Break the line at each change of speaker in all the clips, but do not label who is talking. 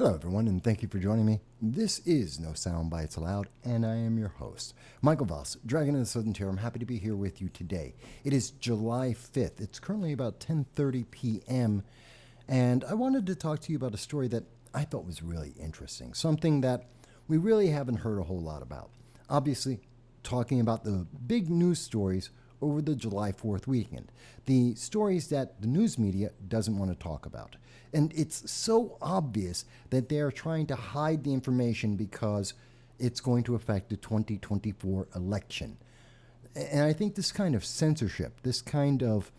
Hello, everyone, and thank you for joining me. This is No Soundbites Allowed, and I am your host, Michael Voss, Dragon of the Southern Tier. I'm happy to be here with you today. It is July 5th. It's currently about 10:30 p.m., and I wanted to talk to you about a story that I thought was really interesting, something that we really haven't heard a whole lot about. Obviously, talking about the big news stories over the July 4th weekend, the stories that the news media doesn't want to talk about. And it's so obvious that they are trying to hide the information because it's going to affect the 2024 election. And I think this kind of censorship, this kind of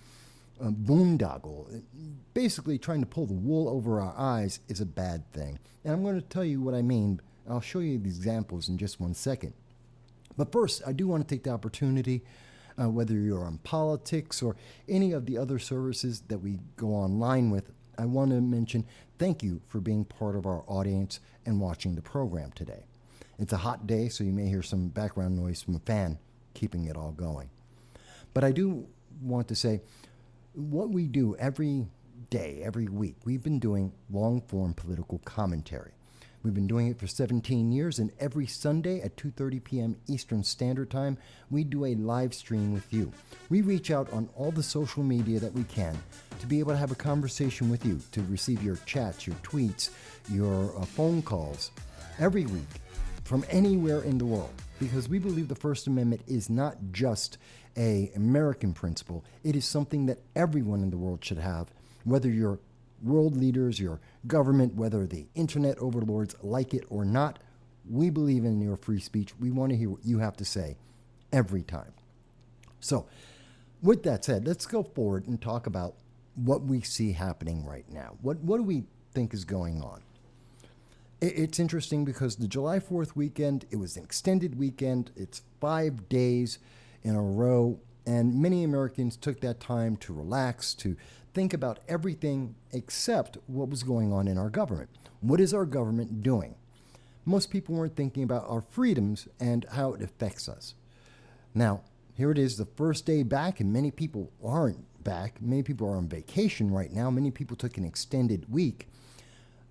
boondoggle, basically trying to pull the wool over our eyes, is a bad thing. And I'm going to tell you what I mean. I'll show you the examples in just one second. But first, I do want to take the opportunity, whether you're on politics or any of the other services that we go online with, I want to mention thank you for being part of our audience and watching the program today. It's a hot day, so you may hear some background noise from a fan keeping it all going. But I do want to say what we do every day, every week, we've been doing long-form political commentary. We've been doing it for 17 years, and every Sunday at 2:30 p.m. Eastern Standard Time, we do a live stream with you. We reach out on all the social media that we can to be able to have a conversation with you, to receive your chats, your tweets, your phone calls every week from anywhere in the world, because we believe the First Amendment is not just an American principle. It is something that everyone in the world should have, whether you're world leaders, your government, whether the internet overlords like it or not. We believe in your free speech. We want to hear what you have to say every time. So with that said, let's go forward and talk about what we see happening right now. What do we think is going on? It's interesting because the July 4th weekend, it was an extended weekend. It's 5 days in a row, and many Americans took that time to relax, to think about everything except what was going on in our government. What is our government doing? Most people weren't thinking about our freedoms and how it affects us. Now, here it is, the first day back, and many people aren't back. Many people are on vacation right now. Many people took an extended week.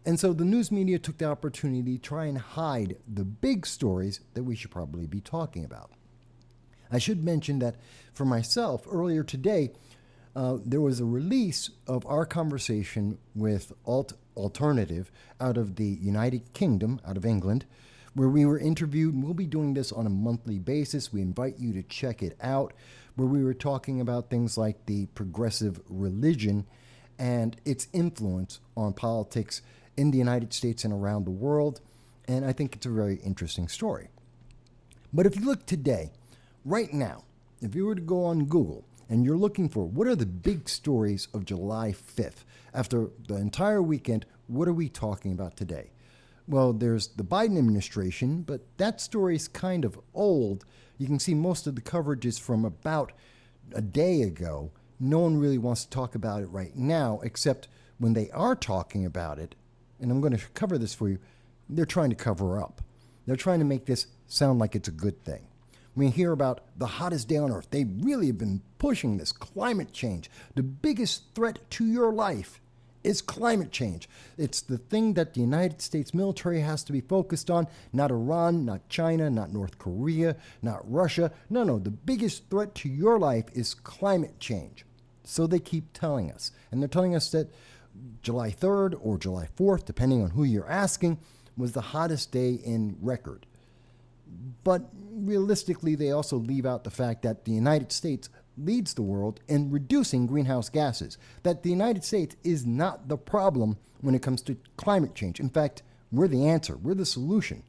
And so the news media took the opportunity to try and hide the big stories that we should probably be talking about. I should mention that for myself, earlier today, there was a release of our conversation with Alternative out of the United Kingdom, out of England, where we were interviewed. We'll be doing this on a monthly basis. We invite you to check it out, where we were talking about things like the progressive religion and its influence on politics in the United States and around the world. And I think it's a very interesting story. But if you look today, right now, if you were to go on Google and you're looking for what are the big stories of July 5th, after the entire weekend, what are we talking about today? Well, there's the Biden administration, but that story is kind of old. You can see most of the coverage is from about a day ago. No one really wants to talk about it right now, except when they are talking about it, and I'm going to cover this for you, they're trying to cover up. They're trying to make this sound like it's a good thing. We hear about the hottest day on earth. They really have been pushing this climate change. The biggest threat to your life is climate change. It's the thing that the United States military has to be focused on, not Iran, not China, not North Korea, not Russia. No, the biggest threat to your life is climate change. So they keep telling us. And they're telling us that July 3rd or July 4th, depending on who you're asking, was the hottest day in record. But realistically, they also leave out the fact that the United States leads the world in reducing greenhouse gases, that the United States is not the problem when it comes to climate change. In fact, we're the answer. We're the solution.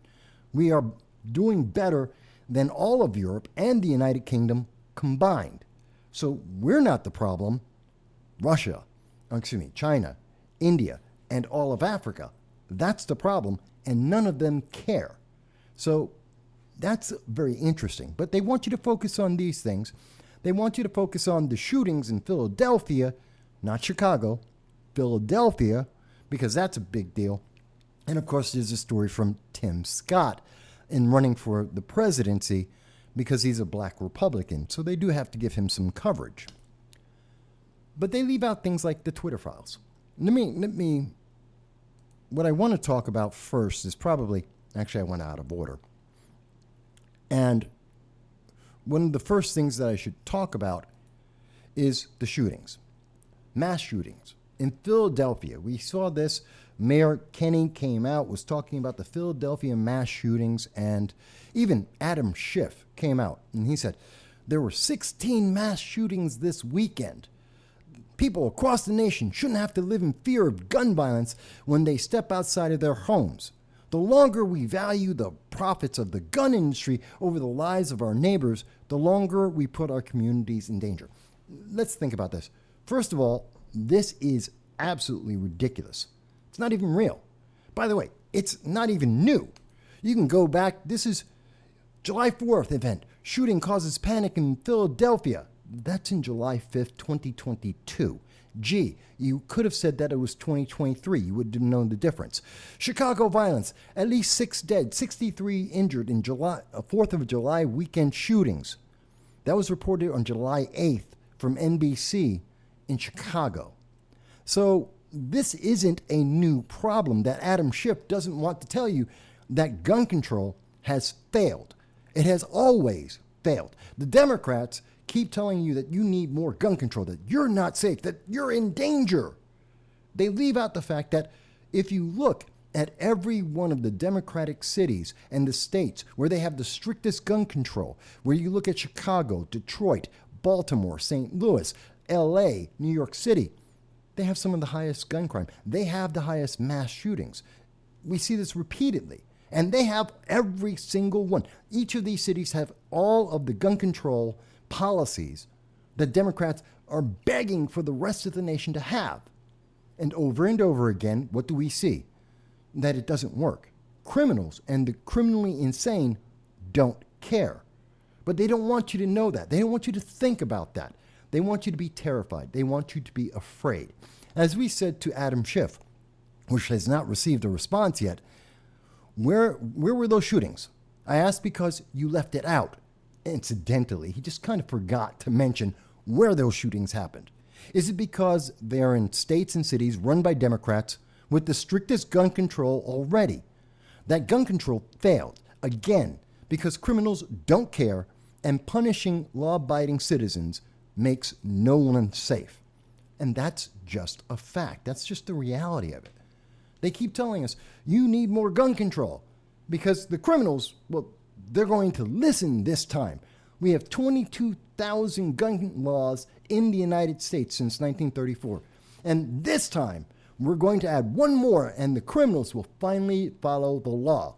We are doing better than all of Europe and the United Kingdom combined. So we're not the problem. China, India, and all of Africa, that's the problem, and none of them care. So that's very interesting. But they want you to focus on these things. They want you to focus on the shootings in Philadelphia, not Chicago, Philadelphia, because that's a big deal. And of course, there's a story from Tim Scott in running for the presidency because he's a black Republican. So they do have to give him some coverage. But they leave out things like the Twitter files. Let me what I want to talk about first is probably, actually I went out of order. And one of the first things that I should talk about is the shootings, mass shootings. In Philadelphia, we saw this. Mayor Kenny came out, was talking about the Philadelphia mass shootings, and even Adam Schiff came out, and he said, there were 16 mass shootings this weekend. People across the nation shouldn't have to live in fear of gun violence when they step outside of their homes. The longer we value the profits of the gun industry over the lives of our neighbors, the longer we put our communities in danger. Let's think about this. First of all, this is absolutely ridiculous. It's not even real. By the way, it's not even new. You can go back. This is July 4th event. Shooting causes panic in Philadelphia. That's in July 5th, 2022. Gee, you could have said that it was 2023. You would have known the difference. Chicago violence. At least 6 dead, 63 injured in July, 4th of July weekend shootings. That was reported on July 8th from NBC in Chicago. So this isn't a new problem that Adam Schiff doesn't want to tell you that gun control has failed. It has always failed. The Democrats keep telling you that you need more gun control, that you're not safe, that you're in danger. They leave out the fact that if you look at every one of the Democratic cities and the states where they have the strictest gun control, where you look at Chicago, Detroit, Baltimore, St. Louis, LA, New York City, they have some of the highest gun crime. They have the highest mass shootings. We see this repeatedly. And they have every single one. Each of these cities have all of the gun control policies that Democrats are begging for the rest of the nation to have. And over again, what do we see? That it doesn't work. Criminals and the criminally insane don't care. But they don't want you to know that. They don't want you to think about that. They want you to be terrified. They want you to be afraid. As we said to Adam Schiff, which has not received a response yet, where were those shootings? I asked because you left it out. Incidentally, he just kind of forgot to mention where those shootings happened. Is it because they are in states and cities run by Democrats with the strictest gun control already? That gun control failed, again, because criminals don't care and punishing law-abiding citizens makes no one safe. And that's just a fact. That's just the reality of it. They keep telling us, you need more gun control because the criminals, well, they're going to listen this time. We have 22,000 gun laws in the United States since 1934. And this time, we're going to add one more and the criminals will finally follow the law,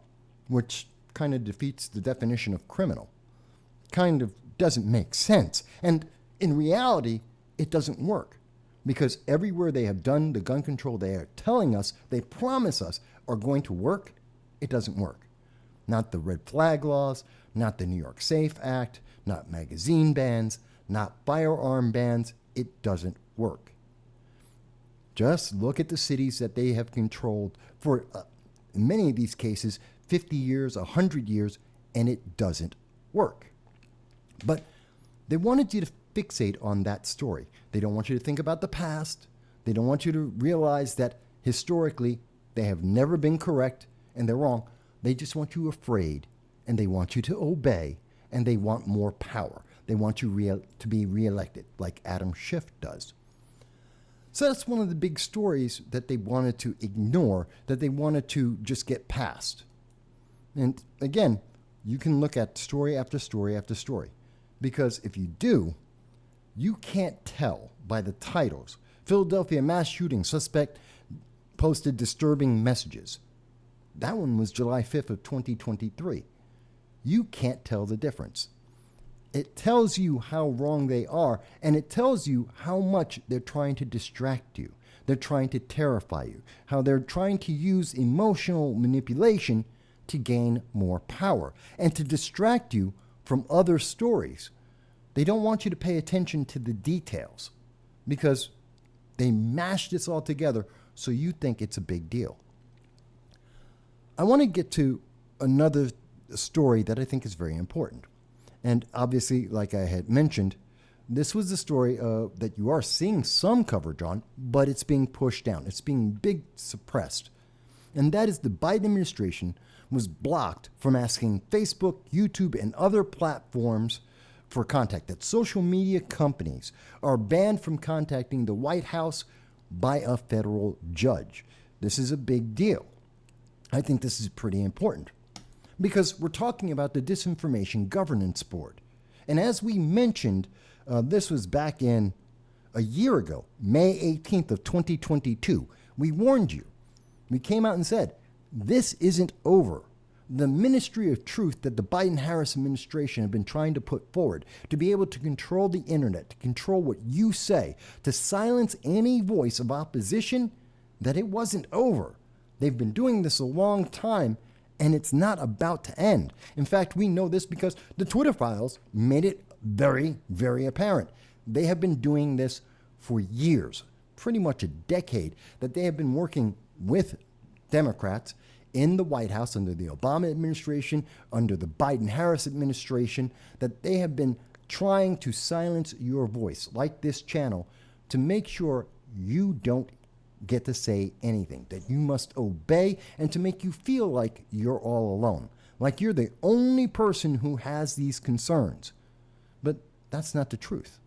which kind of defeats the definition of criminal. Kind of doesn't make sense. And in reality, it doesn't work. Because everywhere they have done the gun control they are telling us, they promise us are going to work, it doesn't work. Not the red flag laws, not the New York Safe Act, not magazine bans, not firearm bans, it doesn't work. Just look at the cities that they have controlled for, in many of these cases, 50 years, 100 years, and it doesn't work. But they wanted you to fixate on that story. They don't want you to think about the past. They don't want you to realize that historically they have never been correct and they're wrong. They just want you afraid and they want you to obey and they want more power. They want you to be reelected like Adam Schiff does. So that's one of the big stories that they wanted to ignore, that they wanted to just get past. And again, you can look at story after story after story, because if you do, you can't tell by the titles. Philadelphia mass shooting, suspect posted disturbing messages. That one was July 5th of 2023. You can't tell the difference. It tells you how wrong they are, and it tells you how much they're trying to distract you. They're trying to terrify you, how they're trying to use emotional manipulation to gain more power and to distract you from other stories. They don't want you to pay attention to the details because they mash this all together so you think it's a big deal. I want to get to another story that I think is very important. And obviously, like I had mentioned, this was the story that you are seeing some coverage on, but it's being pushed down. It's being suppressed. And that is the Biden administration was blocked from asking Facebook, YouTube, and other platforms for contact. That social media companies are banned from contacting the White House by a federal judge. This is a big deal. I think this is pretty important because we're talking about the Disinformation Governance Board. And as we mentioned, this was back in a year ago, May 18th of 2022. We warned you. We came out and said, this isn't over. The Ministry of Truth that the Biden-Harris administration have been trying to put forward to be able to control the internet, to control what you say, to silence any voice of opposition, that it wasn't over. They've been doing this a long time, and it's not about to end. In fact, we know this because the Twitter files made it very, very apparent. They have been doing this for years, pretty much a decade, that they have been working with Democrats in the White House under the Obama administration, under the Biden-Harris administration, that they have been trying to silence your voice, like this channel, to make sure you don't get to say anything, that you must obey, and to make you feel like you're all alone, like you're the only person who has these concerns. But that's not the truth.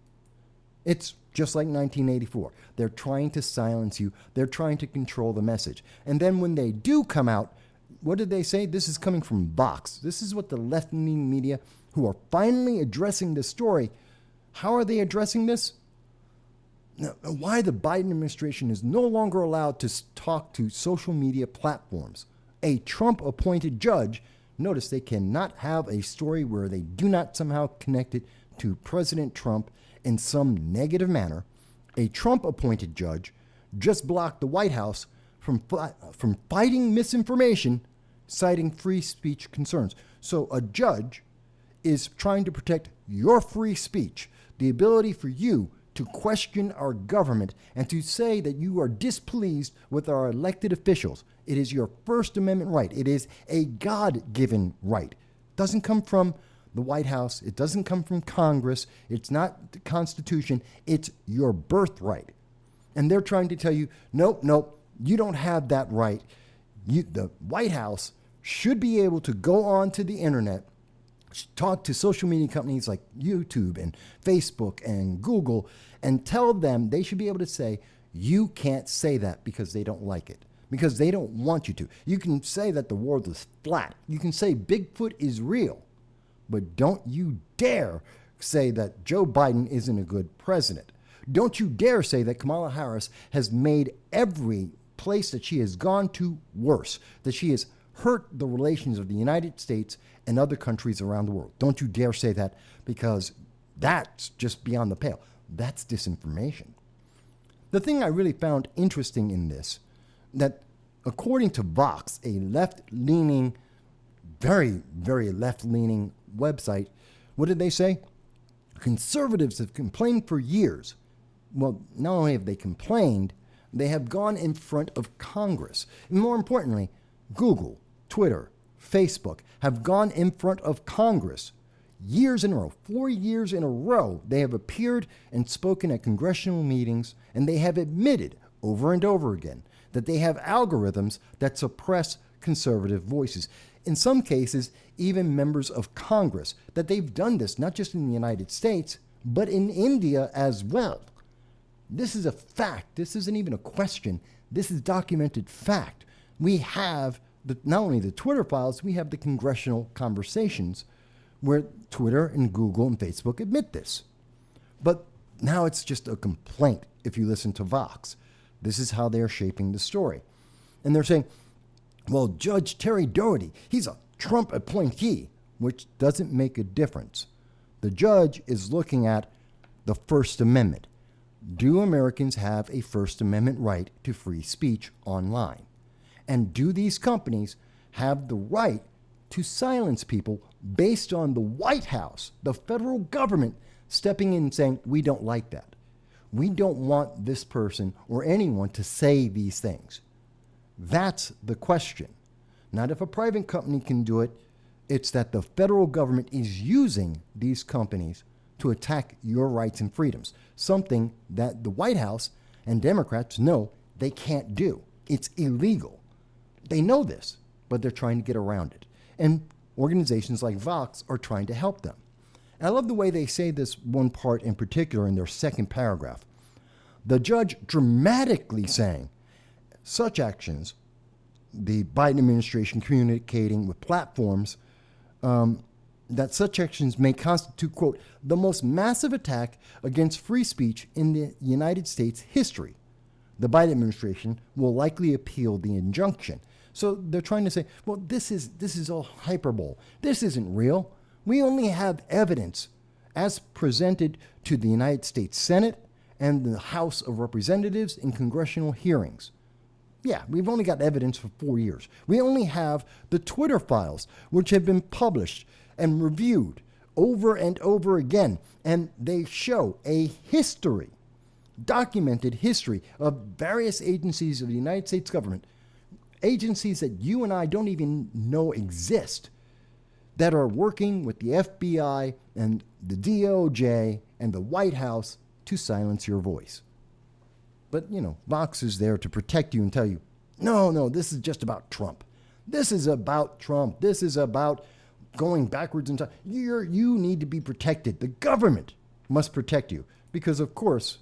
It's just like 1984. They're trying to silence you. They're trying to control the message. And then when they do come out, what did they say? This is coming from Vox. This is what the left-leaning media, who are finally addressing this story, how are they addressing this? Now, why the Biden administration is no longer allowed to talk to social media platforms. A Trump-appointed judge, notice they cannot have a story where they do not somehow connect it to President Trump in some negative manner. A Trump-appointed judge just blocked the White House from fighting misinformation, citing free speech concerns. So a judge is trying to protect your free speech, the ability for you to question our government and to say that you are displeased with our elected officials. It is your First Amendment right. It is a God-given right. It doesn't come from the White House. It doesn't come from Congress. It's not the Constitution. It's your birthright. And they're trying to tell you, nope, you don't have that right. The White House should be able to go on to the internet, talk to social media companies like YouTube and Facebook and Google, and tell them they should be able to say, you can't say that because they don't like it, because they don't want you to. You can say that the world is flat. You can say Bigfoot is real, but don't you dare say that Joe Biden isn't a good president. Don't you dare say that Kamala Harris has made every place that she has gone to worse, that she has hurt the relations of the United States and other countries around the world. Don't you dare say that, because that's just beyond the pale. That's disinformation. The thing I really found interesting in this, that according to Vox, a left-leaning, very, very left-leaning website, what did they say? Conservatives have complained for years. Well, not only have they complained, they have gone in front of Congress. And more importantly, Google, Twitter, Facebook have gone in front of Congress years in a row. 4 years in a row, they have appeared and spoken at congressional meetings, and they have admitted over and over again that they have algorithms that suppress conservative voices. In some cases, even members of Congress, that they've done this not just in the United States, but in India as well. This is a fact. This isn't even a question. This is documented fact. We have not only the Twitter files, we have the congressional conversations where Twitter and Google and Facebook admit this. But now it's just a complaint if you listen to Vox. This is how they're shaping the story. And they're saying, well, Judge Terry Doherty, he's a Trump appointee, which doesn't make a difference. The judge is looking at the First Amendment. Do Americans have a First Amendment right to free speech online? And do these companies have the right to silence people based on the White House, the federal government, stepping in and saying, we don't like that. We don't want this person or anyone to say these things. That's the question. Not if a private company can do it, it's that the federal government is using these companies to attack your rights and freedoms, something that the White House and Democrats know they can't do. It's illegal. They know this, but they're trying to get around it. And organizations like Vox are trying to help them. And I love the way they say this one part in particular in their second paragraph. The judge dramatically saying such actions, the Biden administration communicating with platforms, that such actions may constitute, quote, the most massive attack against free speech in the United States history. The Biden administration will likely appeal the injunction. So they're trying to say, well, this is all hyperbole. This isn't real. We only have evidence as presented to the United States Senate and the House of Representatives in congressional hearings. Yeah, we've only got evidence for 4 years. We only have the Twitter files, which have been published and reviewed over and over again. And they show a history, documented history of various agencies of the United States government, agencies that you and I don't even know exist, that are working with the FBI and the DOJ and the White House to silence your voice. But, Vox is there to protect you and tell you, no, this is just about Trump. This is about Trump. This is about going backwards in time. You need to be protected. The government must protect you because, of course,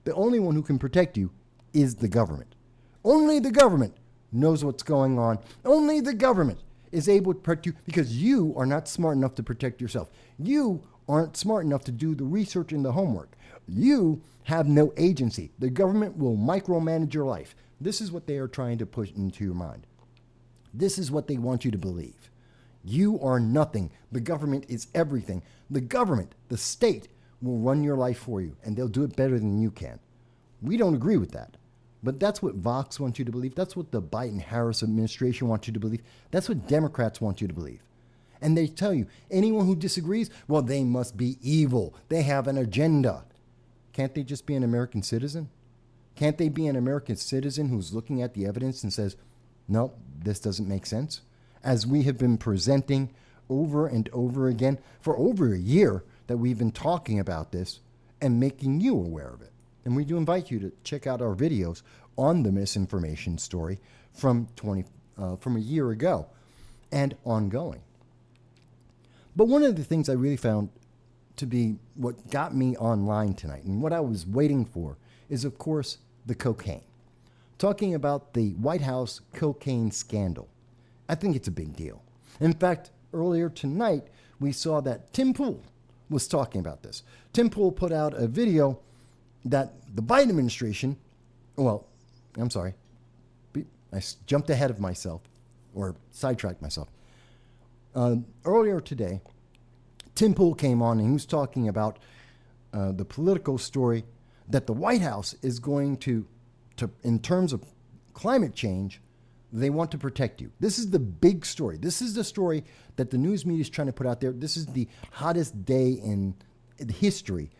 the only one who can protect you is the government. Only the government knows what's going on. Only the government is able to protect you because you are not smart enough to protect yourself. You aren't smart enough to do the research and the homework. You have no agency. The government will micromanage your life. This is what they are trying to push into your mind. This is what they want you to believe. You are nothing. The government is everything. The government, the state, will run your life for you, and they'll do it better than you can. We don't agree with that. But that's what Vox wants you to believe. That's what the Biden-Harris administration wants you to believe. That's what Democrats want you to believe. And they tell you, anyone who disagrees, well, they must be evil. They have an agenda. Can't they just be an American citizen? Can't they be an American citizen who's looking at the evidence and says, no, this doesn't make sense? As we have been presenting over and over again for over a year that we've been talking about this and making you aware of it. And we do invite you to check out our videos on the misinformation story from a year ago and ongoing. But one of the things I really found to be what got me online tonight and what I was waiting for is, of course, the cocaine. Talking about the White House cocaine scandal. I think it's a big deal. In fact, earlier tonight, we saw that Tim Pool was talking about this. Tim Pool put out a video that the Biden administration, I jumped ahead of myself or sidetracked myself. Earlier today, Tim Pool came on and he was talking about the political story that the White House is going to, in terms of climate change, they want to protect you. This is the big story. This is the story that the news media is trying to put out there. This is the hottest day in history.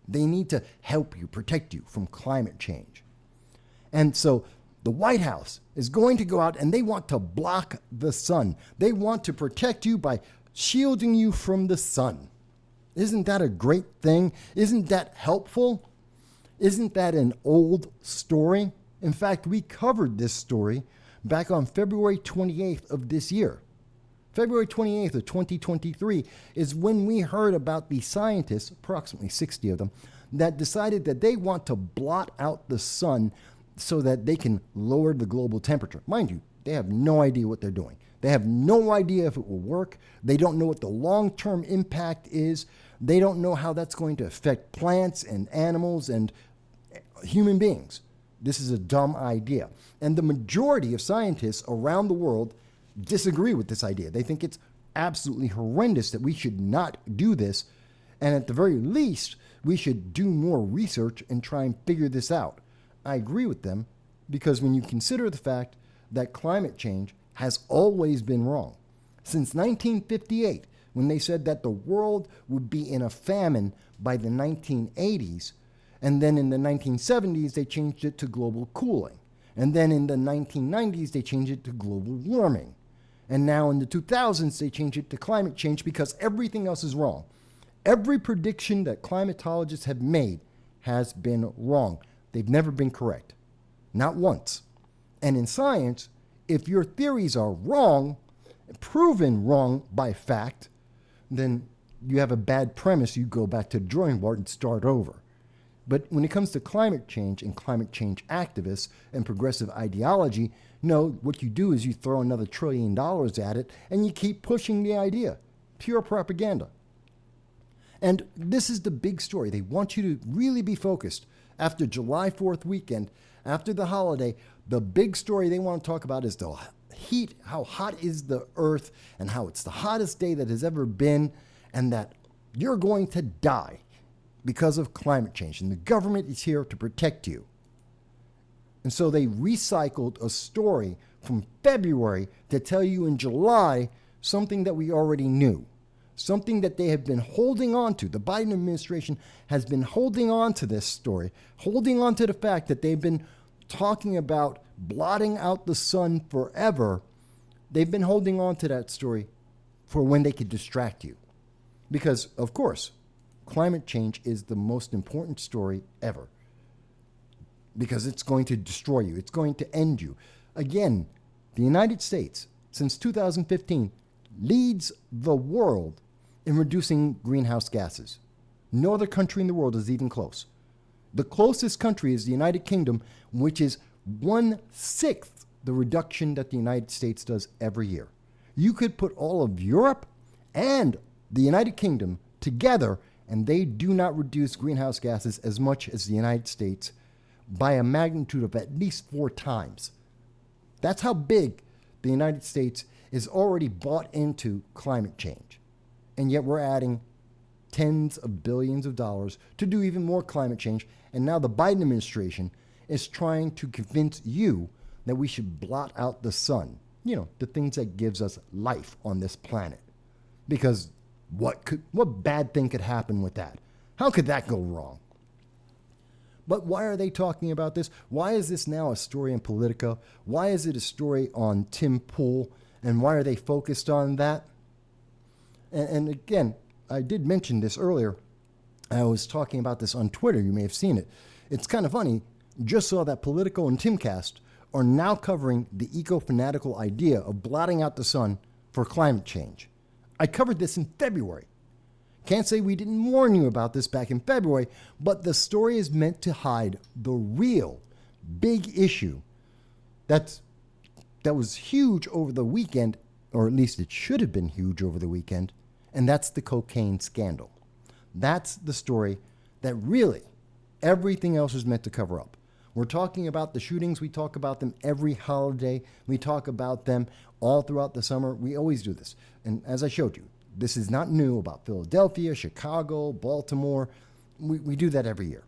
They need to help you, protect you from climate change. And so the White House is going to go out and they want to block the sun. They want to protect you by shielding you from the sun. Isn't that a great thing? Isn't that helpful? Isn't that an old story? In fact, we covered this story back on February 28th of this year. February 28th of 2023 is when we heard about the scientists, approximately 60 of them, that decided that they want to blot out the sun so that they can lower the global temperature. Mind you, they have no idea what they're doing. They have no idea if it will work. They don't know what the long-term impact is. They don't know how that's going to affect plants and animals and human beings. This is a dumb idea. And the majority of scientists around the world disagree with this idea. They think it's absolutely horrendous that we should not do this. And at the very least, we should do more research and try and figure this out. I agree with them because when you consider the fact that climate change has always been wrong. Since 1958, when they said that the world would be in a famine by the 1980s, and then in the 1970s, they changed it to global cooling. And then in the 1990s, they changed it to global warming. And now in the 2000s, they changed it to climate change because everything else is wrong. Every prediction that climatologists have made has been wrong. They've never been correct. Not once. And in science, if your theories are wrong, proven wrong by fact, then you have a bad premise. You go back to the drawing board and start over. But when it comes to climate change and climate change activists and progressive ideology, no, what you do is you throw another $1 trillion at it and you keep pushing the idea. Pure propaganda. And this is the big story. They want you to really be focused. After July 4th weekend, after the holiday, the big story they want to talk about is the heat, how hot is the earth, and how it's the hottest day that has ever been, and that you're going to die because of climate change, and the government is here to protect you. And so they recycled a story from February to tell you in July something that we already knew, something that they have been holding on to. The Biden administration has been holding on to this story, holding on to the fact that they've been talking about blotting out the sun forever. They've been holding on to that story for when they could distract you. Because, of course, climate change is the most important story ever. Because it's going to destroy you. It's going to end you. Again, the United States, since 2015, leads the world in reducing greenhouse gases. No other country in the world is even close. The closest country is the United Kingdom, which is 1/6 the reduction that the United States does every year. You could put all of Europe and the United Kingdom together, and they do not reduce greenhouse gases as much as the United States by a magnitude of at least 4 times. That's how big the United States is already bought into climate change. And yet we're adding tens of billions of dollars to do even more climate change. And now the Biden administration is trying to convince you that we should blot out the sun. You know, the things that gives us life on this planet. Because what bad thing could happen with that? How could that go wrong? But why are they talking about this? Why is this now a story in Politico? Why is it a story on Tim Pool? And why are they focused on that? And again, I did mention this earlier. I was talking about this on Twitter. You may have seen it. It's kind of funny. Just saw that Politico and Timcast are now covering the eco-fanatical idea of blotting out the sun for climate change. I covered this in February. Can't say we didn't warn you about this back in February, but the story is meant to hide the real big issue that was huge over the weekend, or at least it should have been huge over the weekend, and that's the cocaine scandal. That's the story that really everything else is meant to cover up. We're talking about the shootings. We talk about them every holiday. We talk about them all throughout the summer. We always do this. And as I showed you, this is not new about Philadelphia, Chicago, Baltimore. We do that every year.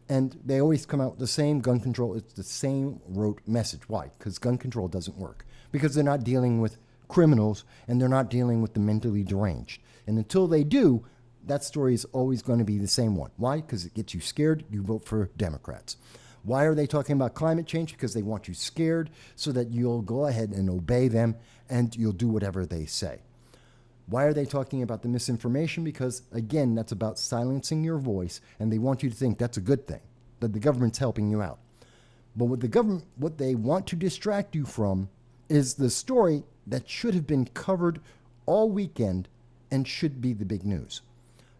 And they always come out with the same gun control. It's the same rote message. Why? Because gun control doesn't work. Because they're not dealing with criminals and they're not dealing with the mentally deranged. And until they do, that story is always going to be the same one. Why? Because it gets you scared. You vote for Democrats. Why are they talking about climate change? Because they want you scared so that you'll go ahead and obey them and you'll do whatever they say. Why are they talking about the misinformation? Because, again, that's about silencing your voice, and they want you to think that's a good thing, that the government's helping you out. But what they want to distract you from is the story that should have been covered all weekend and should be the big news.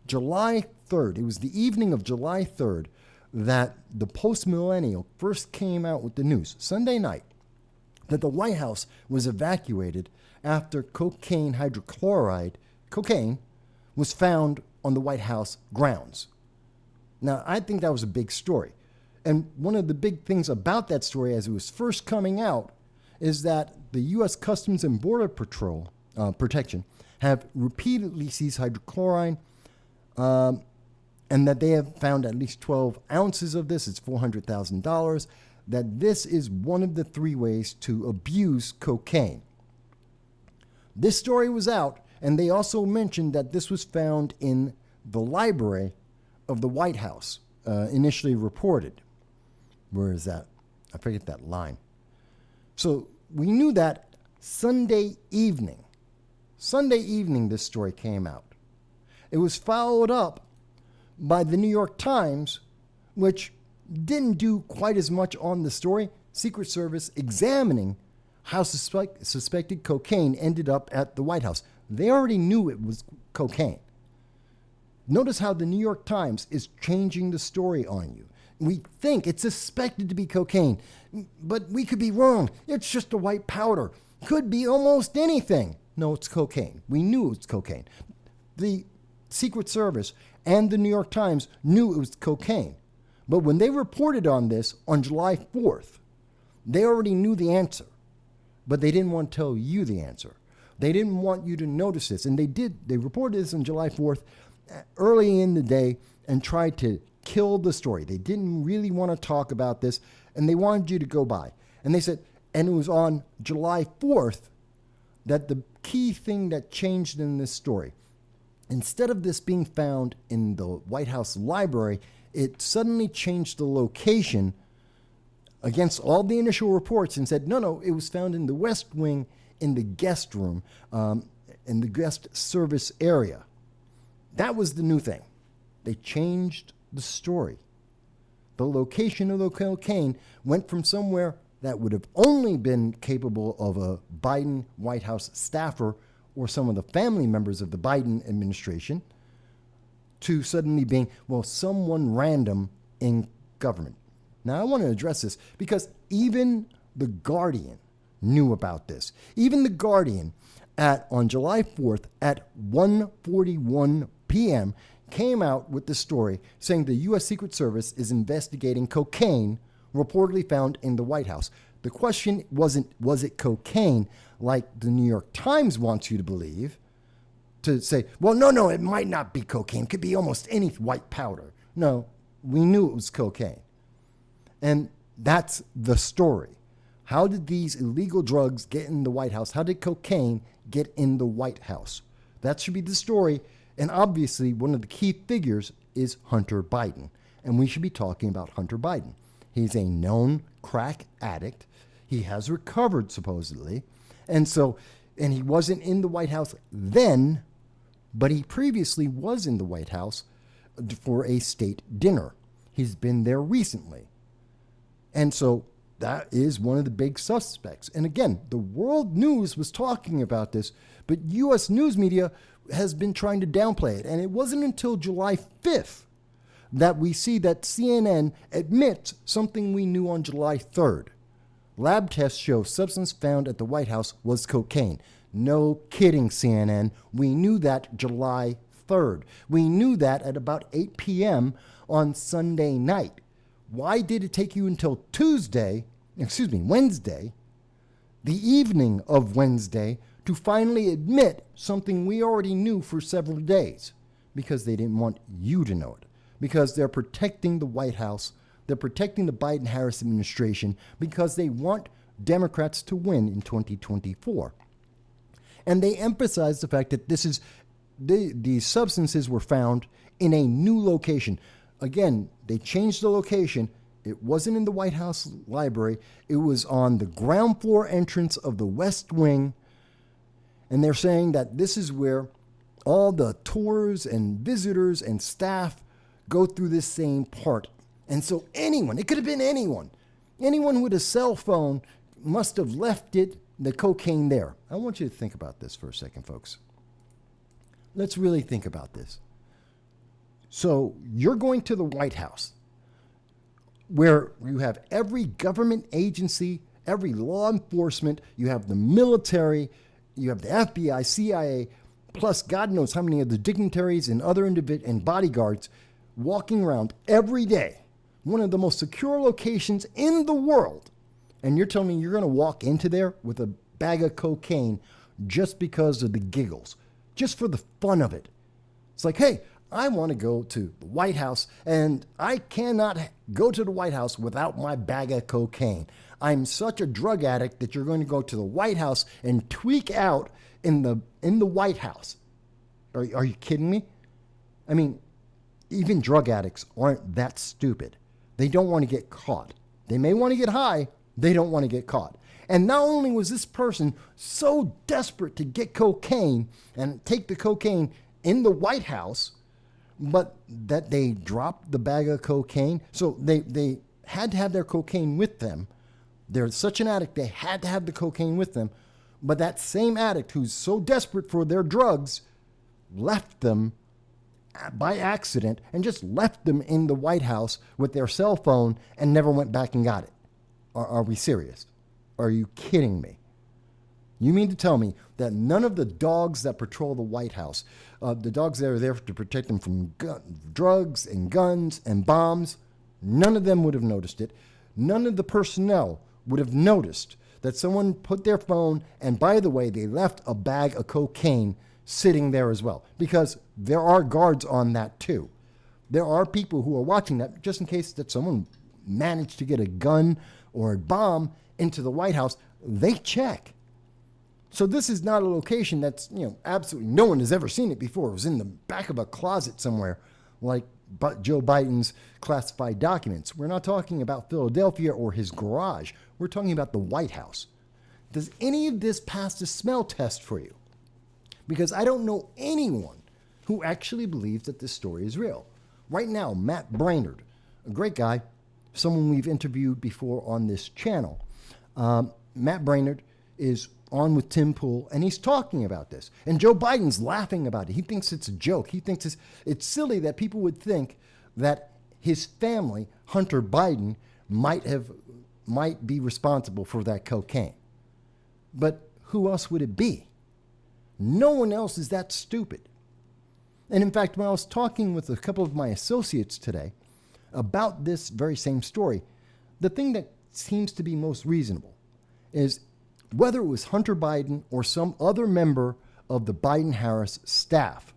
July 3rd, it was the evening of July 3rd that the Post-Millennial first came out with the news, Sunday night, that the White House was evacuated after cocaine was found on the White House grounds. Now, I think that was a big story. And one of the big things about that story as it was first coming out is that the U.S. Customs and Border Protection have repeatedly seized hydrochloride, and that they have found at least 12 ounces of this. It's $400,000. That this is one of the 3 ways to abuse cocaine. This story was out, and they also mentioned that this was found in the library of the White House, initially reported. Where is that? I forget that line. So we knew that Sunday evening. Sunday evening, this story came out. It was followed up by the New York Times, which didn't do quite as much on the story. Secret Service examining how suspected cocaine ended up at the White House. They already knew it was cocaine. Notice how the New York Times is changing the story on you. We think it's suspected to be cocaine, but we could be wrong. It's just a white powder. Could be almost anything. No, it's cocaine. We knew it was cocaine. The Secret Service and the New York Times knew it was cocaine. But when they reported on this on July 4th, they already knew the answer. But they didn't want to tell you the answer. They didn't want you to notice this. And they did. They reported this on July 4th early in the day and tried to kill the story. They didn't really want to talk about this, and they wanted you to go by. And they said, and it was on July 4th that the key thing that changed in this story, instead of this being found in the White House library, it suddenly changed the location against all the initial reports and said, no, it was found in the West Wing in the guest room, in the guest service area. That was the new thing. They changed the story. The location of the cocaine went from somewhere that would have only been capable of a Biden White House staffer or some of the family members of the Biden administration to suddenly being, well, someone random in government. Now, I want to address this because even The Guardian knew about this. Even The Guardian on July 4th at 1:41 p.m. came out with the story saying the U.S. Secret Service is investigating cocaine reportedly found in the White House. The question wasn't, was it cocaine, like the New York Times wants you to believe, to say, well, no, it might not be cocaine. It could be almost any white powder. No, we knew it was cocaine. And that's the story. How did these illegal drugs get in the White House? How did cocaine get in the White House? That should be the story. And obviously, one of the key figures is Hunter Biden. And we should be talking about Hunter Biden. He's a known crack addict. He has recovered, supposedly. And he wasn't in the White House then, but he previously was in the White House for a state dinner. He's been there recently. And so that is one of the big suspects. And again, the world news was talking about this, but U.S. news media has been trying to downplay it. And it wasn't until July 5th that we see that CNN admits something we knew on July 3rd. Lab tests show substance found at the White House was cocaine. No kidding, CNN. We knew that July 3rd. We knew that at about 8 p.m. on Sunday night. Why did it take you until Wednesday, the evening of Wednesday, to finally admit something we already knew for several days? Because they didn't want you to know it. Because they're protecting the White House. They're protecting the Biden-Harris administration because they want Democrats to win in 2024. And they emphasize the fact that these substances were found in a new location. Again, they changed the location. It wasn't in the White House library. It was on the ground floor entrance of the West Wing. And they're saying that this is where all the tours and visitors and staff go through this same part. And so it could have been anyone with a cell phone must have left the cocaine there. I want you to think about this for a second, folks. Let's really think about this. So you're going to the White House, where you have every government agency, every law enforcement, you have the military, you have the FBI, CIA, plus God knows how many of the dignitaries and other and bodyguards walking around every day, one of the most secure locations in the world. And you're telling me you're going to walk into there with a bag of cocaine just because of the giggles, just for the fun of it. It's like, hey, I want to go to the White House, and I cannot go to the White House without my bag of cocaine. I'm such a drug addict that you're going to go to the White House and tweak out in the White House. Are you kidding me? I mean, even drug addicts aren't that stupid. They don't want to get caught. They may want to get high. They don't want to get caught. And not only was this person so desperate to get cocaine and take the cocaine in the White House, but that they dropped the bag of cocaine. So they had to have their cocaine with them They're such an addict, they had to have the cocaine with them. But that same addict who's so desperate for their drugs left them by accident and just left them in the White House with their cell phone and never went back and got it. Are we serious? Are you kidding me? You mean to tell me that none of the dogs that patrol the White House, the dogs that are there to protect them from drugs and guns and bombs, none of them would have noticed it? None of the personnel would have noticed that someone put their phone, and by the way, they left a bag of cocaine sitting there as well, because there are guards on that too. There are people who are watching that just in case that someone managed to get a gun or a bomb into the White House. They check. So this is not a location that's, absolutely no one has ever seen it before. It was in the back of a closet somewhere, like Joe Biden's classified documents. We're not talking about Philadelphia or his garage. We're talking about the White House. Does any of this pass the smell test for you? Because I don't know anyone who actually believes that this story is real. Right now, Matt Brainerd, a great guy, someone we've interviewed before on this channel. Matt Brainerd is on with Tim Pool, and he's talking about this. And Joe Biden's laughing about it. He thinks it's a joke. He thinks it's silly that people would think that his family, Hunter Biden, might be responsible for that cocaine. But who else would it be? No one else is that stupid. And in fact, when I was talking with a couple of my associates today about this very same story, the thing that seems to be most reasonable is whether it was Hunter Biden or some other member of the Biden-Harris staff,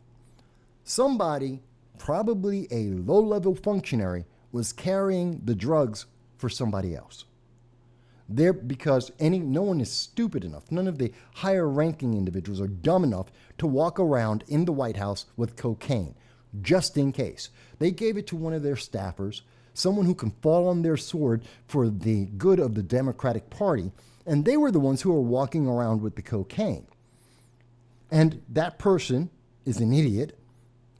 somebody, probably a low-level functionary, was carrying the drugs for somebody else. Because no one is stupid enough, none of the higher-ranking individuals are dumb enough to walk around in the White House with cocaine, just in case. They gave it to one of their staffers, someone who can fall on their sword for the good of the Democratic Party, and they were the ones who were walking around with the cocaine. And that person is an idiot,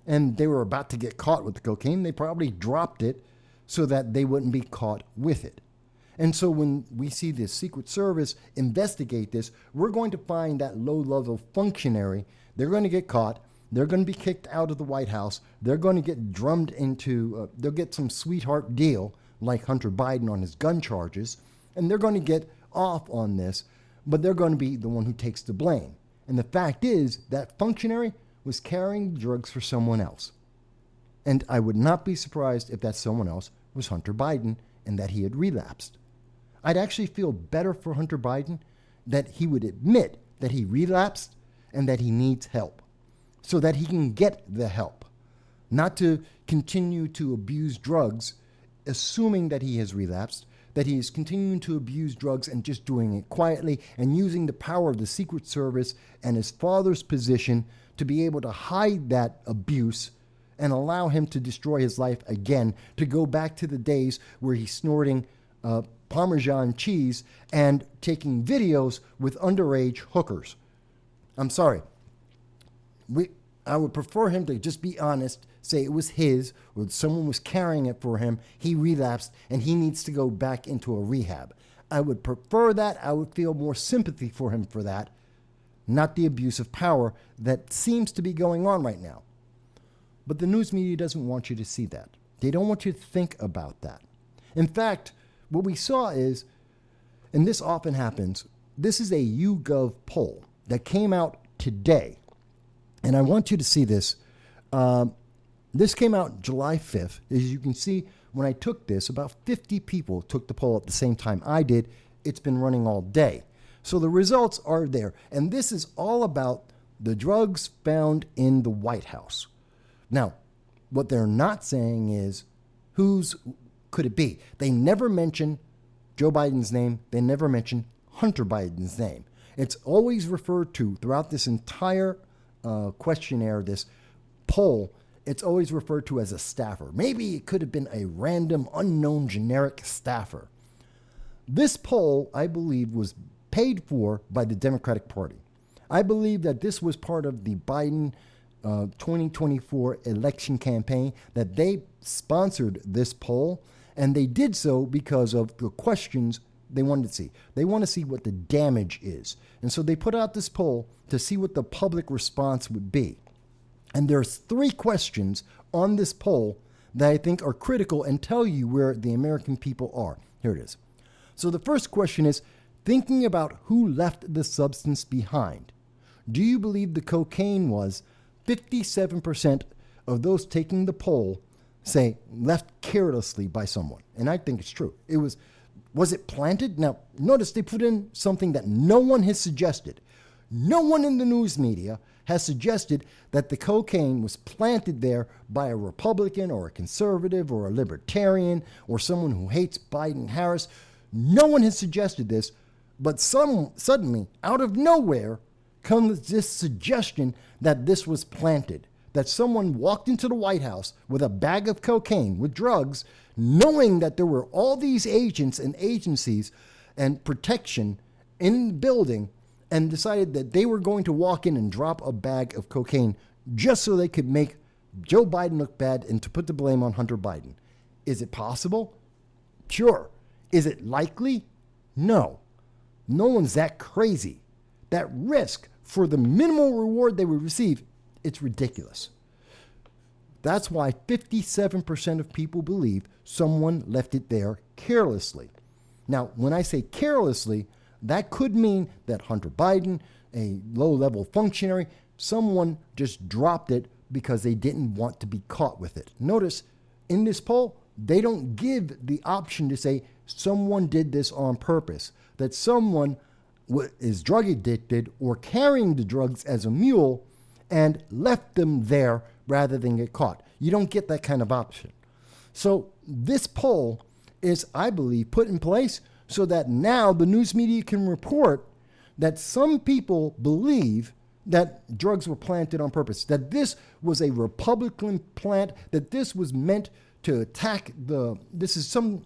and they were about to get caught with the cocaine. They probably dropped it so that they wouldn't be caught with it. And so when we see the Secret Service investigate this, we're going to find that low-level functionary. They're going to get caught. They're going to be kicked out of the White House. They're going to get drummed into, they'll get some sweetheart deal like Hunter Biden on his gun charges, and they're going to get off on this, but they're going to be the one who takes the blame. And the fact is that functionary was carrying drugs for someone else. And I would not be surprised if that someone else was Hunter Biden and that he had relapsed. I'd actually feel better for Hunter Biden that he would admit that he relapsed and that he needs help so that he can get the help, not to continue to abuse drugs, assuming that he has relapsed, that he is continuing to abuse drugs and just doing it quietly and using the power of the Secret Service and his father's position to be able to hide that abuse and allow him to destroy his life again, to go back to the days where he's snorting Parmesan cheese and taking videos with underage hookers. I'm sorry. I would prefer him to just be honest, say it was his, or someone was carrying it for him, he relapsed, and he needs to go back into a rehab. I would prefer that. I would feel more sympathy for him for that, not the abuse of power that seems to be going on right now. But the news media doesn't want you to see that. They don't want you to think about that. In fact, what we saw is, and this often happens, this is a YouGov poll that came out today. And I want you to see this. This came out July 5th. As you can see, when I took this, about 50 people took the poll at the same time I did. It's been running all day. So the results are there. And this is all about the drugs found in the White House. Now, what they're not saying is whose could it be? They never mention Joe Biden's name. They never mention Hunter Biden's name. It's always referred to throughout this entire questionnaire, this poll, it's always referred to as a staffer. Maybe it could have been a random, unknown, generic staffer. This poll, I believe, was paid for by the Democratic Party. I believe that this was part of the Biden 2024 election campaign, that they sponsored this poll, and they did so because of the questions they wanted to see? They want to see what the damage is. And so they put out this poll to see what the public response would be. And there's 3 questions on this poll that I think are critical and tell you where the American people are. Here it is. So the first question is, thinking about who left the substance behind. Do you believe the cocaine was 57% of those taking the poll say left carelessly by someone? And I think it's true. Was it planted? Now, notice they put in something that no one has suggested. No one in the news media has suggested that the cocaine was planted there by a Republican or a conservative or a libertarian or someone who hates Biden Harris. No one has suggested this, but suddenly, out of nowhere, comes this suggestion that this was planted, that someone walked into the White House with a bag of cocaine, with drugs, knowing that there were all these agents and agencies and protection in the building, and decided that they were going to walk in and drop a bag of cocaine just so they could make Joe Biden look bad and to put the blame on Hunter Biden. Is it possible? Sure. Is it likely? No. No one's that crazy. That risk for the minimal reward they would receive, it's ridiculous. That's why 57% of people believe someone left it there carelessly. Now, when I say carelessly, that could mean that Hunter Biden, a low-level functionary, someone just dropped it because they didn't want to be caught with it. Notice, in this poll, they don't give the option to say someone did this on purpose, that someone is drug addicted or carrying the drugs as a mule and left them there rather than get caught. You don't get that kind of option. So this poll is, I believe, put in place so that now the news media can report that some people believe that drugs were planted on purpose, that this was a Republican plant, that this was meant to attack this is some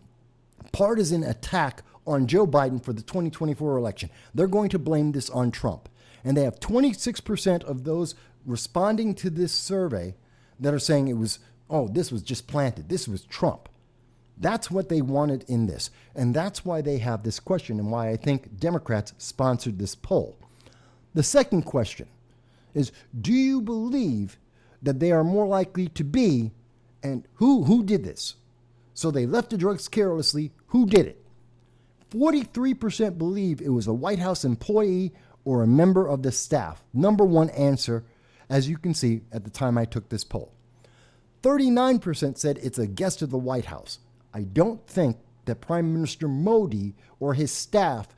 partisan attack on Joe Biden for the 2024 election. They're going to blame this on Trump. And they have 26% of those responding to this survey that are saying this was just planted. This was Trump. That's what they wanted in this. And that's why they have this question and why I think Democrats sponsored this poll. The second question is, do you believe that they are more likely to be, and who did this? So they left the drugs carelessly. Who did it? 43% believe it was a White House employee or a member of the staff. Number one answer, as you can see at the time I took this poll. 39% said it's a guest of the White House. I don't think that Prime Minister Modi or his staff,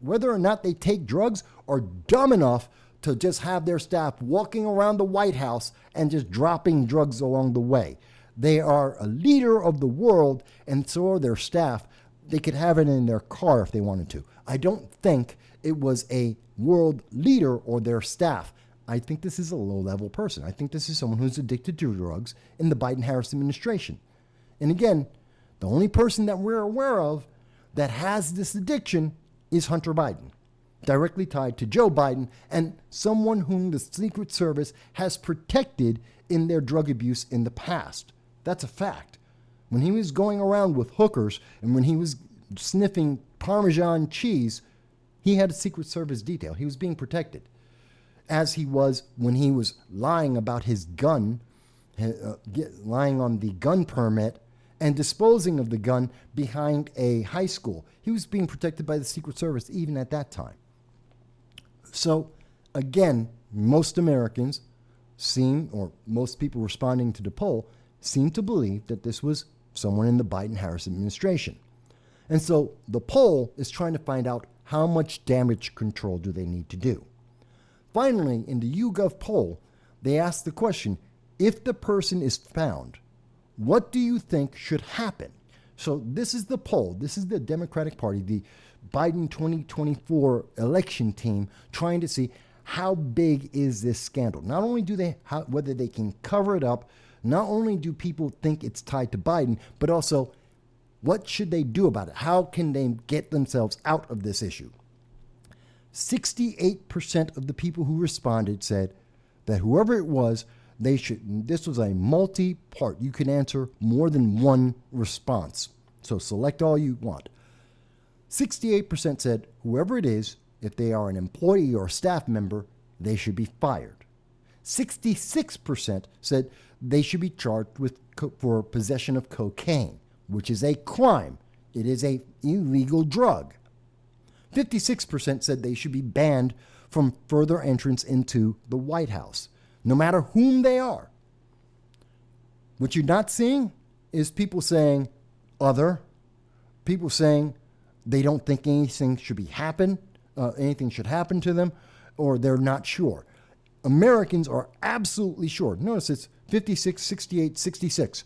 whether or not they take drugs, are dumb enough to just have their staff walking around the White House and just dropping drugs along the way. They are a leader of the world, and so are their staff. They could have it in their car if they wanted to. I don't think it was a world leader or their staff. I think this is a low-level person. I think this is someone who's addicted to drugs in the Biden-Harris administration. And again, the only person that we're aware of that has this addiction is Hunter Biden, directly tied to Joe Biden and someone whom the Secret Service has protected in their drug abuse in the past. That's a fact. When he was going around with hookers and when he was sniffing Parmesan cheese, he had a Secret Service detail. He was being protected, as he was when he was lying about his gun, lying on the gun permit and disposing of the gun behind a high school. He was being protected by the Secret Service even at that time. So, again, most Americans or most people responding to the poll, seem to believe that this was someone in the Biden-Harris administration. And so the poll is trying to find out how much damage control do they need to do. Finally, in the YouGov poll, they asked the question, if the person is found, what do you think should happen? So this is the poll. This is the Democratic Party, the Biden 2024 election team, trying to see how big is this scandal. Not only do they, whether they can cover it up, not only do people think it's tied to Biden, but also what should they do about it? How can they get themselves out of this issue? 68% of the people who responded said that whoever it was, this was a multi-part. You can answer more than one response. So select all you want. 68% said whoever it is, if they are an employee or a staff member, they should be fired. 66% said they should be charged for possession of cocaine, which is a crime. It is an illegal drug. 56% said they should be banned from further entrance into the White House, no matter whom they are. What you're not seeing is people saying other, people saying they don't think anything should happen to them, or they're not sure. Americans are absolutely sure. Notice it's 56, 68, 66.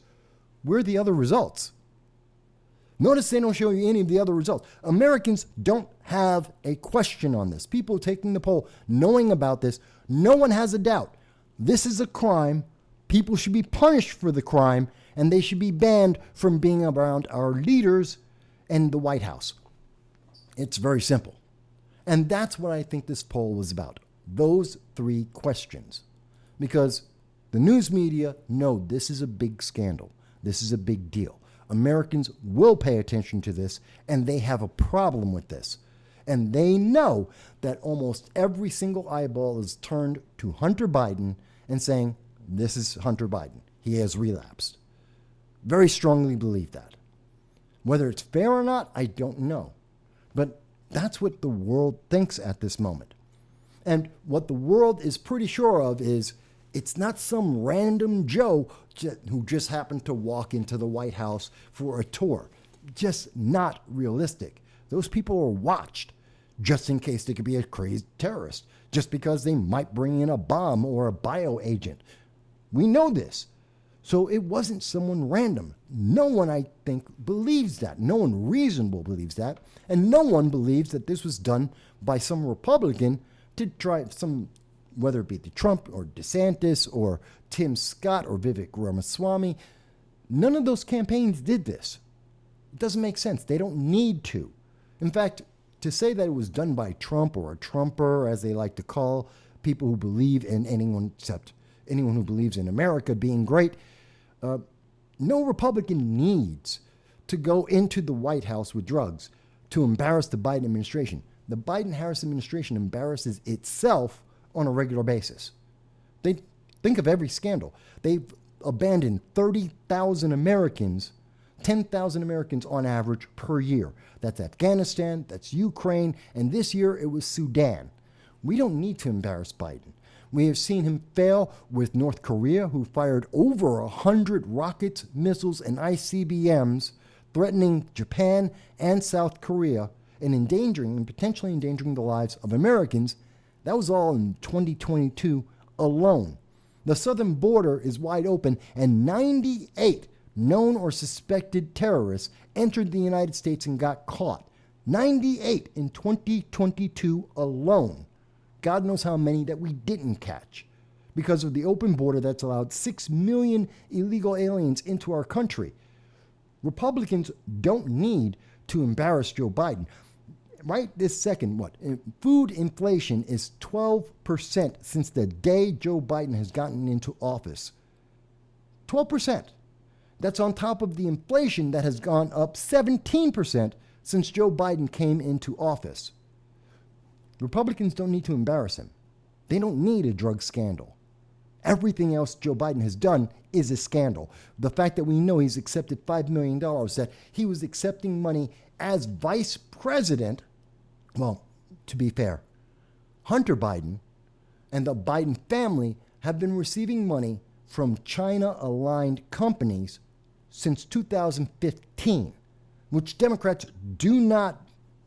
Where are the other results? Notice they don't show you any of the other results. Americans don't have a question on this. People taking the poll, knowing about this, no one has a doubt. This is a crime. People should be punished for the crime, and they should be banned from being around our leaders and the White House. It's very simple. And that's what I think this poll was about. Those three questions. Because the news media know this is a big scandal. This is a big deal. Americans will pay attention to this, and they have a problem with this. And they know that almost every single eyeball is turned to Hunter Biden and saying, this is Hunter Biden. He has relapsed. Very strongly believe that. Whether it's fair or not, I don't know. But that's what the world thinks at this moment. And what the world is pretty sure of is it's not some random Joe who just happened to walk into the White House for a tour. Just not realistic. Those people are watched just in case they could be a crazy terrorist, just because they might bring in a bomb or a bioagent. We know this. So it wasn't someone random. No one, I think, believes that. No one reasonable believes that. And no one believes that this was done by some Republican to try some, whether it be the Trump or DeSantis or Tim Scott or Vivek Ramaswamy. None of those campaigns did this. It doesn't make sense. They don't need to. In fact, to say that it was done by Trump or a Trumper, as they like to call people who believe in anyone except anyone who believes in America being great, no Republican needs to go into the White House with drugs to embarrass the Biden administration. The Biden-Harris administration embarrasses itself on a regular basis. They think of every scandal. They've abandoned 30,000 Americans, 10,000 Americans on average per year. That's Afghanistan, that's Ukraine, and this year it was Sudan. We don't need to embarrass Biden. We have seen him fail with North Korea, who fired over 100 rockets, missiles, and ICBMs, threatening Japan and South Korea and potentially endangering the lives of Americans. That was all in 2022 alone. The southern border is wide open, and 98 known or suspected terrorists entered the United States and got caught. 98 in 2022 alone. God knows how many that we didn't catch because of the open border that's allowed 6 million illegal aliens into our country. Republicans don't need to embarrass Joe Biden. Right this second, food inflation is 12% since the day Joe Biden has gotten into office. 12%. That's on top of the inflation that has gone up 17% since Joe Biden came into office. Republicans don't need to embarrass him. They don't need a drug scandal. Everything else Joe Biden has done is a scandal. The fact that we know he's accepted $5 million, that he was accepting money as vice president, well, to be fair, Hunter Biden and the Biden family have been receiving money from China-aligned companies since 2015, which Democrats do not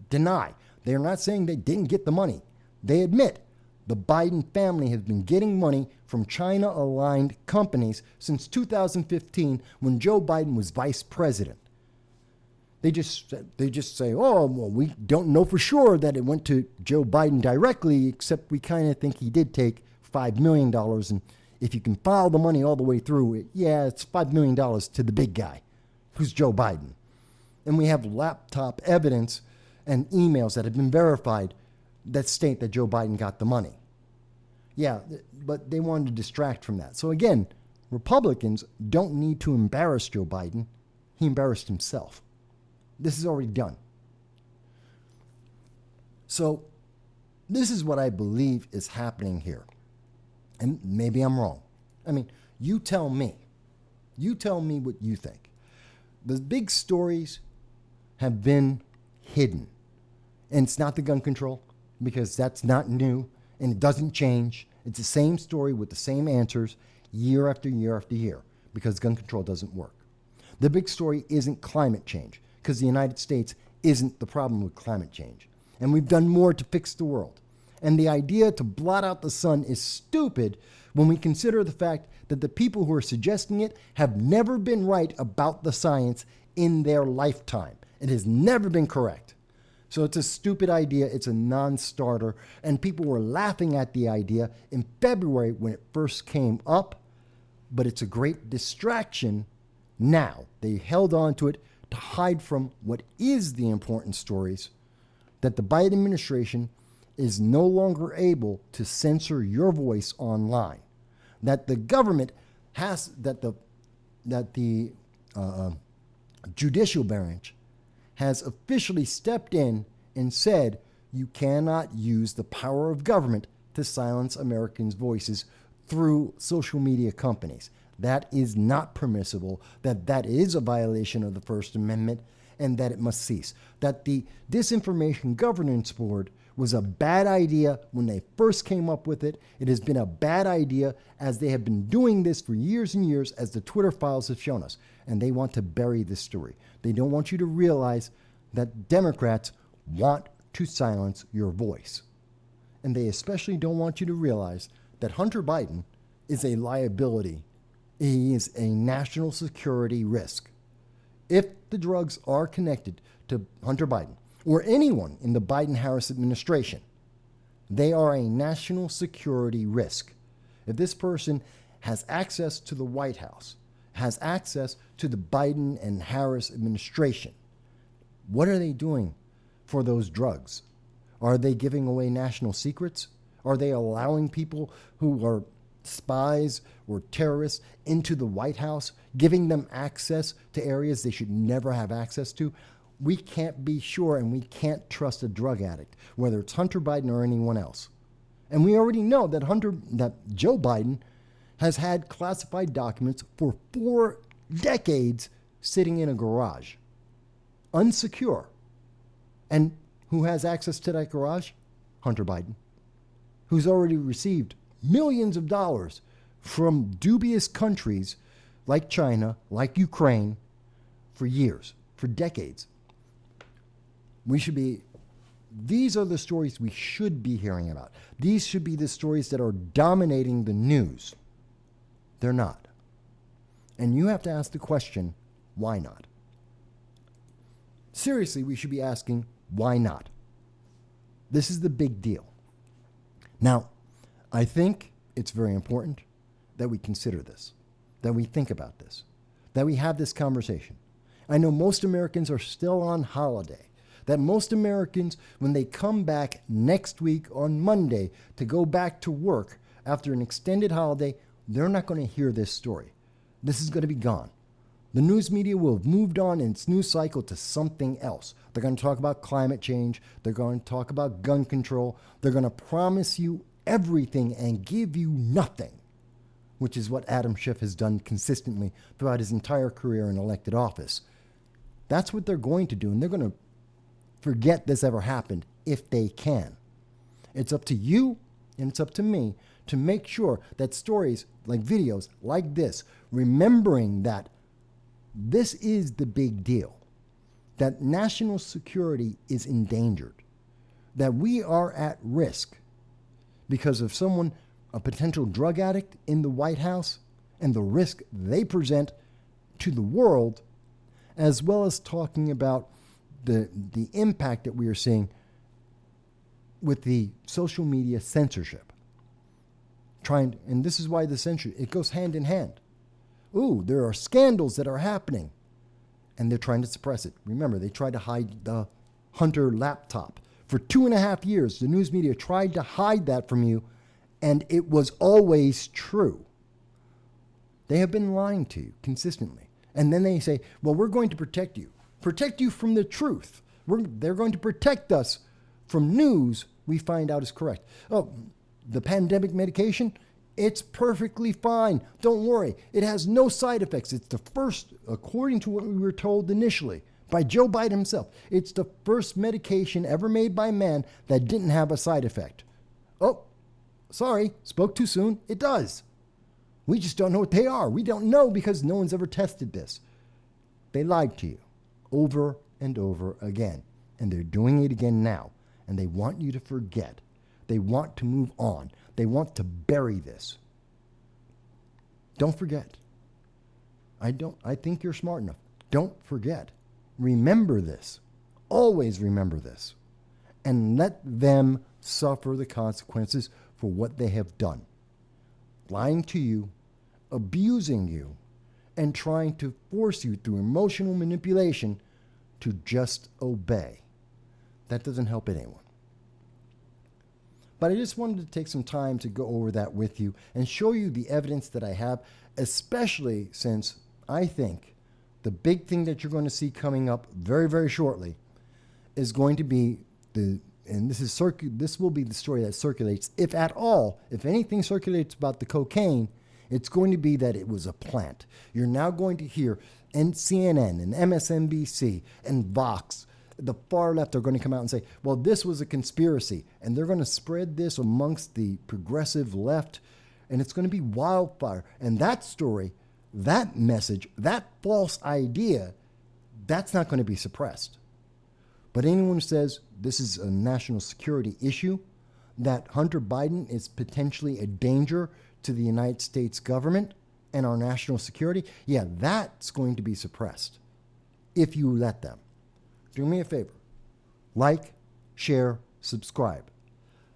deny. They're not saying they didn't get the money. They admit the Biden family has been getting money from China-aligned companies since 2015 when Joe Biden was vice president. They just say, oh, well, we don't know for sure that it went to Joe Biden directly, except we kind of think he did take $5 million. And if you can follow the money all the way through, it's $5 million to the big guy, who's Joe Biden. And we have laptop evidence and emails that have been verified that state that Joe Biden got the money. Yeah, but they wanted to distract from that. So again, Republicans don't need to embarrass Joe Biden. He embarrassed himself. This is already done. So this is what I believe is happening here. And maybe I'm wrong. I mean, you tell me. You tell me what you think. The big stories have been hidden. And it's not the gun control, because that's not new and it doesn't change. It's the same story with the same answers year after year after year, because gun control doesn't work. The big story isn't climate change, because the United States isn't the problem with climate change. And we've done more to fix the world. And the idea to blot out the sun is stupid when we consider the fact that the people who are suggesting it have never been right about the science in their lifetime. It has never been correct. So it's a stupid idea. It's a non-starter. And people were laughing at the idea in February when it first came up. But it's a great distraction now. They held on to it to hide from what is the important stories, that the Biden administration is no longer able to censor your voice online, that the government has, that the judicial branch has officially stepped in and said you cannot use the power of government to silence Americans' voices through social media companies. That is not permissible, that is a violation of the First Amendment, and that it must cease. That the Disinformation Governance Board was a bad idea when they first came up with it. It has been a bad idea as they have been doing this for years and years, as the Twitter files have shown us. And they want to bury this story. They don't want you to realize that Democrats want to silence your voice. And they especially don't want you to realize that Hunter Biden is a liability. He is a national security risk. If the drugs are connected to Hunter Biden or anyone in the Biden-Harris administration, they are a national security risk. If this person has access to the White House, has access to the Biden and Harris administration, what are they doing for those drugs? Are they giving away national secrets? Are they allowing people who are spies or terrorists into the White House, giving them access to areas they should never have access to? We can't be sure, and we can't trust a drug addict, whether it's Hunter Biden or anyone else. And we already know that Joe Biden has had classified documents for 4 decades sitting in a garage, unsecure. And who has access to that garage? Hunter Biden, who's already received millions of dollars from dubious countries like China, like Ukraine, for years, for decades. These are the stories we should be hearing about. These should be the stories that are dominating the news. They're not. And you have to ask the question, why not? Seriously, we should be asking, why not? This is the big deal. Now, I think it's very important that we consider this, that we think about this, that we have this conversation. I know most Americans are still on holiday, that most Americans, when they come back next week on Monday to go back to work after an extended holiday, they're not going to hear this story. This is going to be gone. The news media will have moved on in its news cycle to something else. They're going to talk about climate change. They're going to talk about gun control. They're going to promise you everything and give you nothing, which is what Adam Schiff has done consistently throughout his entire career in elected office. That's what they're going to do, and they're going to forget this ever happened if they can. It's up to you and it's up to me to make sure that stories like videos like this, remembering that this is the big deal, that national security is endangered, that we are at risk because of someone, a potential drug addict in the White House, and the risk they present to the world, as well as talking about the impact that we are seeing with the social media censorship. And this is why the censorship, it goes hand in hand. Ooh, there are scandals that are happening, and they're trying to suppress it. Remember, they tried to hide the Hunter laptop. For 2.5 years, the news media tried to hide that from you, and it was always true. They have been lying to you consistently. And then they say, well, we're going to protect you from the truth. They're going to protect us from news we find out is correct. Oh, the pandemic medication, it's perfectly fine. Don't worry. It has no side effects. It's the first, according to what we were told initially by Joe Biden himself, it's the first medication ever made by man that didn't have a side effect. Oh, sorry, spoke too soon. It does. We just don't know what they are. We don't know because no one's ever tested this. They lied to you over and over again. And they're doing it again now. And they want you to forget. They want to move on. They want to bury this. Don't forget. I think you're smart enough. Don't forget. Remember this. Always remember this. And let them suffer the consequences for what they have done. Lying to you, abusing you, and trying to force you through emotional manipulation to just obey. That doesn't help anyone. But I just wanted to take some time to go over that with you and show you the evidence that I have, especially since I think the big thing that you're going to see coming up very, very shortly is going to be this will be the story that circulates, if at all, if anything circulates about the cocaine, it's going to be that it was a plant. You're now going to hear CNN and MSNBC and Vox, the far left, are going to come out and say, well, this was a conspiracy. And they're going to spread this amongst the progressive left. And it's going to be wildfire. And that story, that message, that false idea, that's not going to be suppressed. But anyone who says this is a national security issue, that Hunter Biden is potentially a danger to the United States government and our national security, yeah, that's going to be suppressed if you let them. Do me a favor. Like, share, subscribe.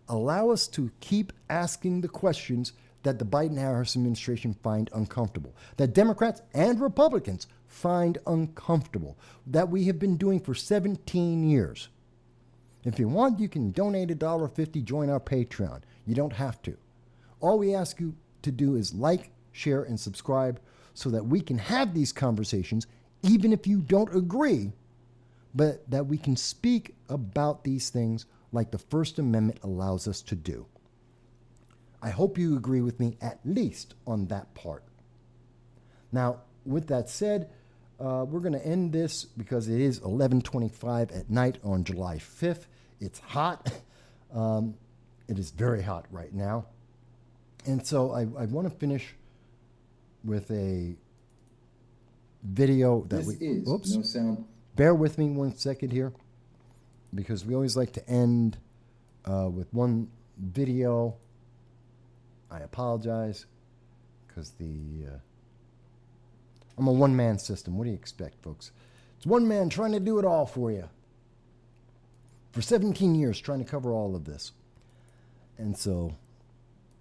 Allow us to keep asking the questions that the Biden-Harris administration find uncomfortable, that Democrats and Republicans find uncomfortable, that we have been doing for 17 years. If you want, you can donate $1.50, join our Patreon. You don't have to. All we ask you to do is like, share, and subscribe so that we can have these conversations, even if you don't agree, but that we can speak about these things like the First Amendment allows us to do. I hope you agree with me at least on that part. Now, with that said, we're going to end this because it is 11:25 at night on July 5th. It's hot. It is very hot right now. And so I want to finish with a video that
No sound.
Bear with me 1 second here, because we always like to end with one video. I apologize, because I'm a one-man system. What do you expect, folks? It's one man trying to do it all for you. For 17 years, trying to cover all of this. And so,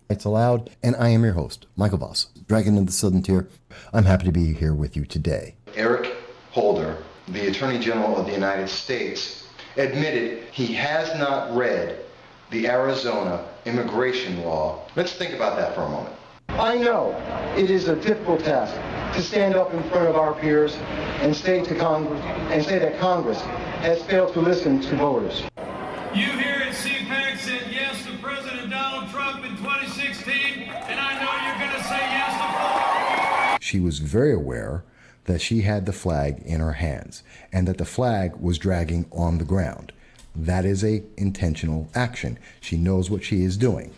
it's allowed, and I am your host, Michael Voss, Dragon of the Southern Tier. I'm happy to be here with you today.
Eric Holder, the Attorney General of the United States, admitted he has not read the Arizona immigration law. Let's think about that for a moment.
I know it is a difficult task to stand up in front of our peers and say to Congress and say that Congress has failed to listen to voters.
You here at CPAC said yes to President Donald Trump in 2016, and I know you're going to say yes to.
She was very aware that she had the flag in her hands and that the flag was dragging on the ground. That is a intentional action. She knows what she is doing.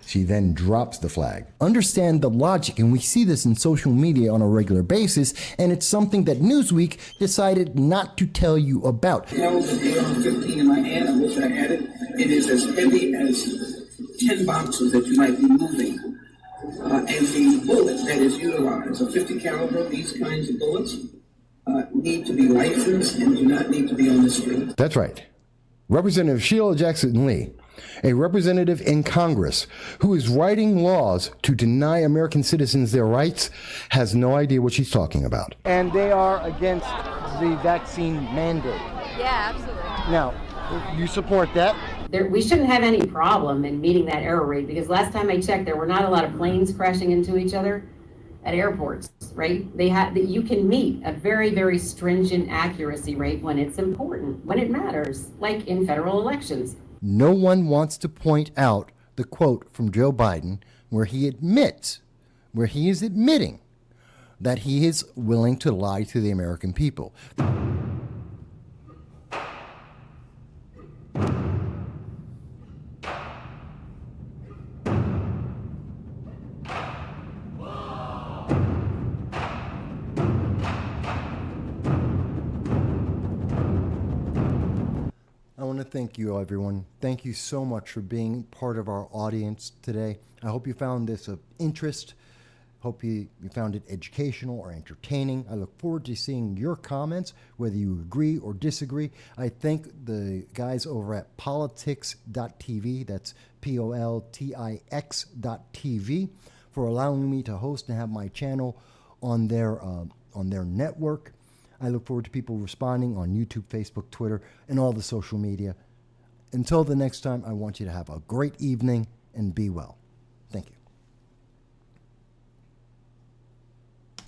She then drops the flag. Understand the logic, and we see this in social media on a regular basis, and it's something that Newsweek decided not to tell you about.
Held the AR-15 in my hand. I wish I had it. It is as heavy as 10 boxes that you might be moving. And the bullet that is utilized, a 50 caliber, these kinds of bullets, need to be licensed and do not need to be on the street.
That's right. Representative Sheila Jackson Lee, a representative in Congress who is writing laws to deny American citizens their rights, has no idea what she's talking about.
And they are against the vaccine mandate.
Yeah, absolutely.
Now, you support that?
We shouldn't have any problem in meeting that error rate, because last time I checked, there were not a lot of planes crashing into each other at airports, right? You can meet a very, very stringent accuracy rate when it's important, when it matters, like in federal elections.
no one wants to point out the quote from Joe Biden where he is admitting that he is willing to lie to the American people. I want to thank you, everyone. Thank you so much for being part of our audience today. I hope you found this of interest. Hope you found it educational or entertaining. I look forward to seeing your comments, whether you agree or disagree. I thank the guys over at politics.tv, that's POLTIX.tv, for allowing me to host and have my channel on their network. I look forward to people responding on YouTube, Facebook, Twitter, and all the social media. Until the next time, I want you to have a great evening and be well. Thank you.